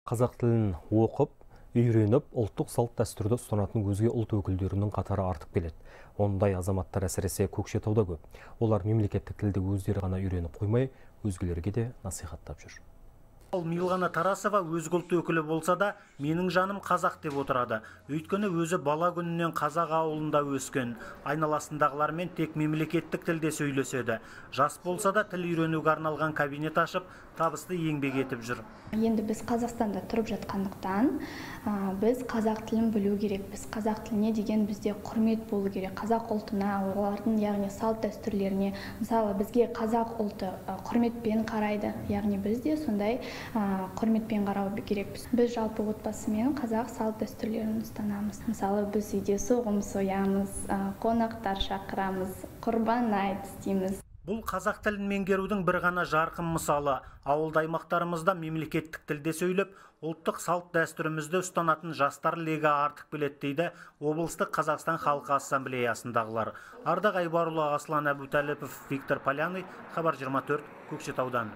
Қазақ тілін оқып, үйреніп, ұлттық салт дәстүрді ұстанатын өзге ұлт өкілдерінің қатары артып келеді. Ондай азаматтар әсіресе Көкшетауда көп. Олар мемлекеттік тілді өздері ғана үйреніп қоймай, өзгелерге де насихаттап жүр. Милғана Тарасова өзге ұлт өкілі болса да, менің жаным қазақ деп отырады. Өйткені өзі бала күнінен қазақ ауылында өскен. Айналасындағылармен тек мемлекеттік тілде сөйлеседі. Жас болса да тіл үйренуге арналған кабинет ашып, табысты еңбек етіп жүр. Енді біз Қазақстанда тұрып жатқандықтан, біз қазақ тілін білу керекпіз. Қазақ тіліне деген бізде құрмет болу керек. Қазақ ұлтына, олардың яғни салт дәстүрлеріне, мысалы бізге қазақ ұлты құрметпен қарайды. Яғни біз де сондай құрметпен қарау керекпіз. Біз жалпы отбасымен қазақ салт дәстүрлерін ұстанамыз. Мысалы біз үйде соғым соямыз, қонақтар шақырамыз, құрбан айт істейміз. Бұл қазақ тілін меңгерудің бір ғана жарқын мысалы. Ауылда аймақтарымызда мемлекеттік тілде сөйлеп, ұлттық салт дәстүрімізді ұстанатын жастар легі артып келеді дейді облыстық Қазақстан халқы ассамблеясындағылар. Ардақ Айбарұлы, Аслан Әбутәліпов, Виктор Поляный, Хабар 24, Көкшетаудан.